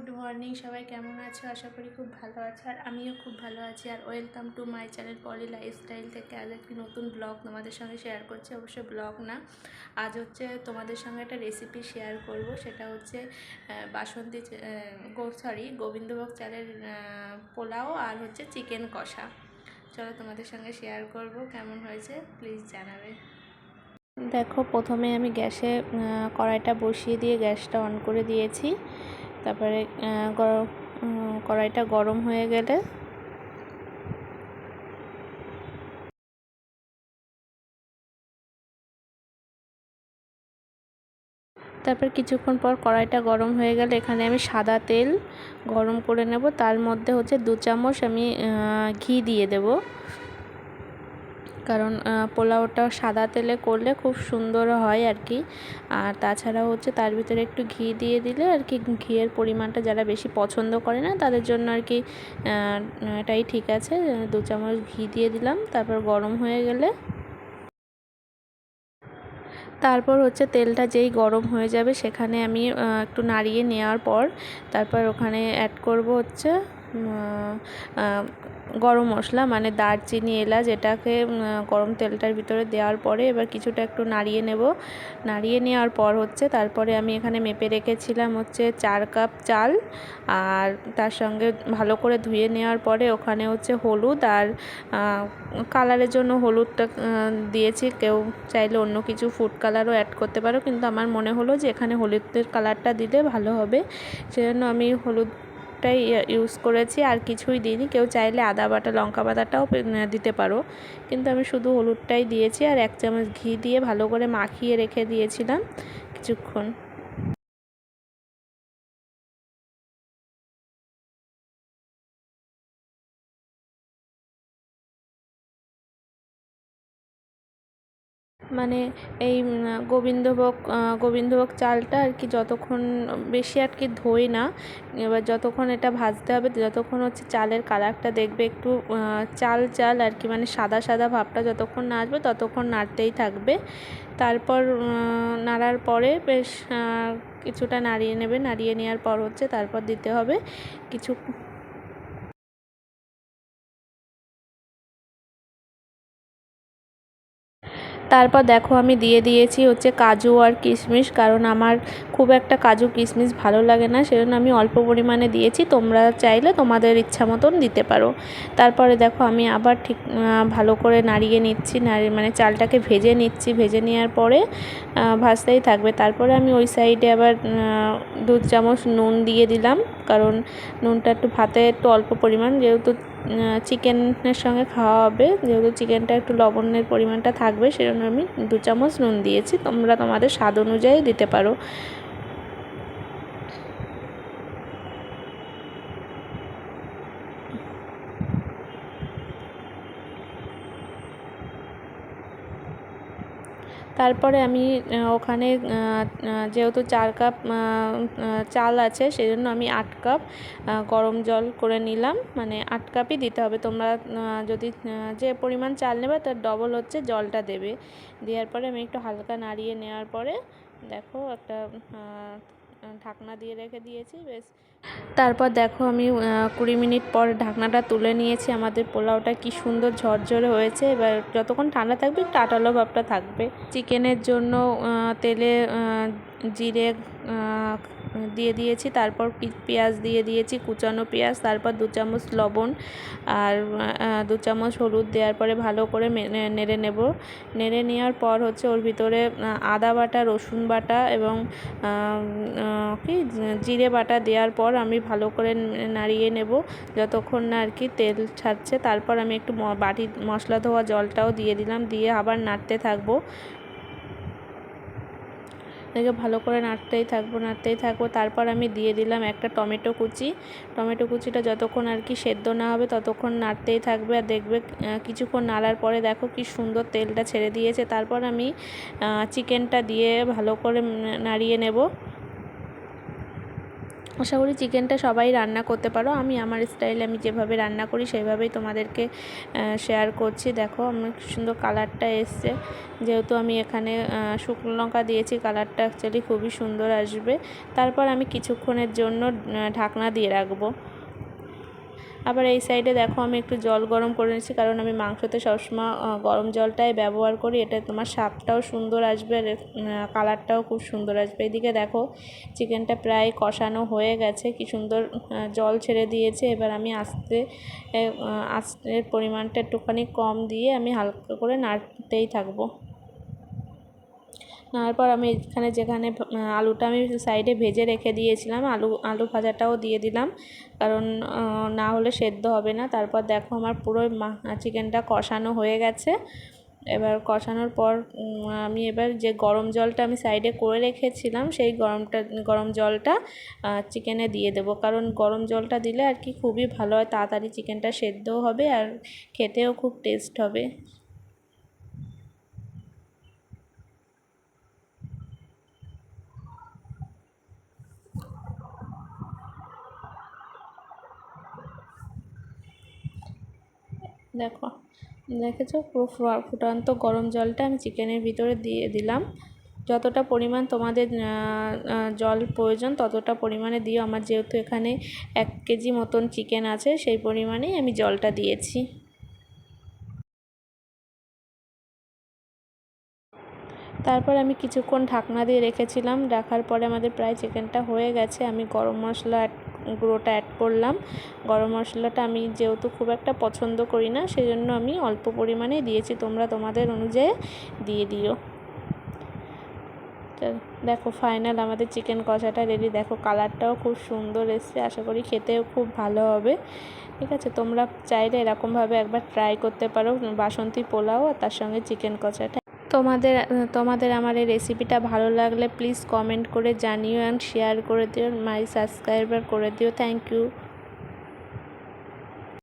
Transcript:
Good morning. সবাই কেমন আছো? আশা করি খুব ভালো আছো, আর আমিও খুব ভালো আছি। আর welcome to my channel Poli lifestyle থেকে আজ একটি নতুন ব্লগ তোমাদের সঙ্গে শেয়ার করছি। অবশ্যই ব্লগ না, আজ হচ্ছে তোমাদের সঙ্গে একটা রেসিপি শেয়ার করব। সেটা হচ্ছে বাসন্তী গোবিন্দভোগ চালের পোলাও আর হচ্ছে চিকেন কষা। চলো তোমাদের সঙ্গে শেয়ার করব, কেমন হয়েছে প্লিজ জানাবে। দেখো, প্রথমে আমি গ্যাসে কড়াইটা বসিয়ে দিয়ে গ্যাসটা অন করে দিয়েছি। তারপরে কড়াইটা গরম হয়ে গেলে তারপর কিছুক্ষণ পর কড়াইটা গরম হয়ে গেলে এখানে আমি সাদা তেল গরম করে নেব। তার মধ্যে হচ্ছে 2 চামচ আমি ঘি দিয়ে দেব, কারণ পোলাওটা সাদা তেলে করলে খুব সুন্দর হয় আর কি। আর তাছাড়া হচ্ছে তার ভিতরে একটু ঘি দিয়ে দিলে আর কি, ঘিয়ের পরিমাণটা যারা বেশি পছন্দ করে না তাদের জন্য আর কি এটাই ঠিক আছে। 2 চামচ ঘি দিয়ে দিলাম। তারপর গরম হয়ে গেলে তারপর হচ্ছে তেলটা যেই গরম হয়ে যাবে সেখানে আমি একটু নাড়িয়ে নেওয়ার পর তারপর ওখানে অ্যাড করব হচ্ছে গরম মশলা, মানে দারচিনি, এলাচ। এটাকে গরম তেলটার ভিতরে দেওয়ার পরে এবার কিছুটা একটু নাড়িয়ে নেব। নাড়িয়ে নেওয়ার পর হচ্ছে তারপরে আমি এখানে মেপে রেখেছিলাম হচ্ছে 4 কাপ চাল, আর তার সঙ্গে ভালো করে ধুয়ে নেওয়ার পরে ওখানে হচ্ছে হলুদ আর কালারের জন্য হলুদটা দিয়েছি। কেউ চাইলে অন্য কিছু ফুড কালারও অ্যাড করতে পারো, কিন্তু আমার মনে হলো যে এখানে হলুদের কালারটা দিলে ভালো হবে, সেজন্য আমি হলুদটাই ইউজ করেছি, আর কিছুই দিইনি। কেউ চাইলে আদা বাটা, লঙ্কা বাটাটাও দিতে পারো, কিন্তু আমি শুধু হলুদটাই দিয়েছি। আর 1 চামচ ঘি দিয়ে ভালো করে মাখিয়ে রেখে দিয়েছিলাম কিছুক্ষণ। মানে এই গোবিন্দভোগ চালটা আর কি যতক্ষণ বেশি আর কি ধোই না, এবার যতক্ষণ এটা ভাজতে হবে, যতক্ষণ হচ্ছে চালের কালারটা দেখবে একটু চাল চাল আর কি, মানে সাদা সাদা ভাবটা যতক্ষণ না আসবে ততক্ষণ নাড়তেই থাকবে। তারপর নাড়ার পরে বেশ কিছুটা নাড়িয়ে নেবে। নাড়িয়ে নেওয়ার পর হচ্ছে তারপর দিতে হবে কিছু। তারপর দেখো আমি দিয়ে দিয়েছি হচ্ছে কাজু আর কিশমিশ, কারণ আমার খুব একটা কাজু কিশমিশ ভালো লাগে না, সেজন্য আমি অল্প পরিমাণে দিয়েছি। তোমরা চাইলে তোমাদের ইচ্ছা মতন দিতে পারো। তারপরে দেখো আমি আবার ঠিক ভালো করে নাড়িয়ে নিচ্ছি, মানে চালটাকে ভেজে নিচ্ছি। ভেজে নেওয়ার পরে ভাজতেই থাকবে। তারপরে আমি ওই সাইডে আবার 2 চামচ নুন দিয়ে দিলাম, কারণ নুনটা একটু ভাতে একটু অল্প পরিমাণ, যেহেতু চিকেনের সঙ্গে খাওয়া হবে, যেহেতু চিকেনটা একটু লবণের পরিমাণটা থাকবে, সেজন্য আমি 2 চামচ নুন দিয়েছি। তোমরা তোমাদের স্বাদ অনুযায়ী দিতে পারো। তারপরে আমি ওখানে যেহেতু 4 কাপ চাল আছে, সেজন্য আমি 8 কাপ গরম জল করে নিলাম। মানে 8 কাপই দিতে হবে। তোমরা যদি যে পরিমাণ চাল নেবে তার ডবল হচ্ছে জলটা দেবে। দেওয়ার পরে আমি একটু হালকা নাড়িয়ে নেওয়ার পরে দেখো একটা ঢাকনা দিয়ে রেখে দিয়েছি বেশ। তারপর দেখো আমি 20 মিনিট পর ঢাকনাটা তুলে নিয়েছি। আমাদের পোলাওটা কি সুন্দর ঝরঝরে হয়েছে। এবার যতক্ষণ ঠান্ডা থাকবে একটু আঠালো ভাবটা থাকবে। চিকেনের জন্য তেলে জিরে দিয়ে দিয়েছি, তারপর পেঁয়াজ দিয়ে দিয়েছি, কুচানো পেঁয়াজ। তারপর 2 চামচ লবণ আর 2 চামচ হলুদ দেওয়ার পরে ভালো করে নেড়ে নেব। নেড়ে নেওয়ার পর হচ্ছে ওর ভিতরে আদা বাটা, রসুন বাটা এবং জিরে বাটা দেওয়ার পর আমি ভালো করে নাড়িয়ে নেব যতক্ষণ না আর কি তেল ছাড়ছে। তারপর আমি একটু বাটি মশলা ধোয়া জলটাও দিয়ে দিলাম, দিয়ে আবার নাড়তে থাকবো। এটাকে ভালো করে নাড়তেই থাকবো। তারপর আমি দিয়ে দিলাম একটা টমেটো কুচি। টমেটো কুচিটা যতক্ষণ আর কি সেদ্ধ না হবে ততক্ষণ নাড়তেই থাকবে। আর দেখবে কিছুক্ষণ নাড়ার পরে দেখো কি সুন্দর তেলটা ছেড়ে দিয়েছে। তারপর আমি চিকেনটা দিয়ে ভালো করে নাড়িয়ে নেব। আশা করি চিকেনটা সবাই রান্না করতে পারো। আমি আমার স্টাইলে আমি যেভাবে রান্না করি সেইভাবেই তোমাদেরকে শেয়ার করছি। দেখো আমার সুন্দর কালারটা এসছে, যেহেতু আমি এখানে শুকনো লঙ্কা দিয়েছি, কালারটা অ্যাকচুয়ালি খুবই সুন্দর আসবে। তারপর আমি কিছুক্ষণের জন্য ঢাকনা দিয়ে রাখবো। আবার এই সাইডে দেখো আমি একটু জল গরম করে নিচ্ছি, কারণ আমি মাংসতে সবসময় গরম জলটাই ব্যবহার করি। এটা তোমার স্বাদটাও সুন্দর আসবে আর কালারটাও খুব সুন্দর আসবে। এদিকে দেখো চিকেনটা প্রায় কষানো হয়ে গেছে, কি সুন্দর জল ছেড়ে দিয়েছে। এবার আমি আস্তের পরিমাণটা একটুখানি কম দিয়ে আমি হালকা করে নাড়তেই থাকবো। তারপর আমি এখানে যেখানে আলুটা আমি সাইডে ভেজে রেখে দিয়েছিলাম, আলু ভাজাটাও দিয়ে দিলাম, কারণ না হলে সেদ্ধ হবে না। তারপর দেখো আমার পুরো চিকেনটা কষানো হয়ে গেছে। এবার কষানোর পর আমি এবার যে গরম জলটা আমি সাইডে করে রেখেছিলাম সেই গরম জলটা চিকেনে দিয়ে দেবো, কারণ গরম জলটা দিলে আর কি খুবই ভালো হয়, তাড়াতাড়ি চিকেনটা সেদ্ধও হবে আর খেতেও খুব টেস্ট হবে। দেখেছো পুরো ফুটন্ত গরম জলটা আমি চিকেনের ভিতরে দিয়ে দিলাম। যতটা পরিমাণ তোমাদের জল প্রয়োজন ততটা পরিমাণে দিও। আমার যেহেতু এখানে 1 কেজি মতন চিকেন আছে, সেই পরিমাণেই আমি জলটা দিয়েছি। তারপর আমি কিছুক্ষণ ঢাকনা দিয়ে রেখেছিলাম। রাখার পরে আমাদের প্রায় চিকেনটা হয়ে গেছে। আমি গরম মশলা গুঁড়োটা অ্যাড করলাম। গরম মশলাটা আমি যেহেতু খুব একটা পছন্দ করি না, সেজন্য আমি অল্প পরিমাণে দিয়েছি, তোমরা তোমাদের অনুযায়ী দিয়ে দিও। দেখো ফাইনাল আমাদের চিকেন কষাটা রেডি। দেখো কালারটাও খুব সুন্দর এসছে, আশা করি খেতেও খুব ভালো হবে। ঠিক আছে, তোমরা চাইলে এরকমভাবে একবার ট্রাই করতে পারো বাসন্তী পোলাও আর তার সঙ্গে চিকেন কষাটা। তোমাদের আমার এই রেসিপিটা ভালো লাগলে প্লিজ কমেন্ট করে জানিও অ্যান্ড শেয়ার করে দিও, মাই সাবস্ক্রাইবার করে দিও। Thank you.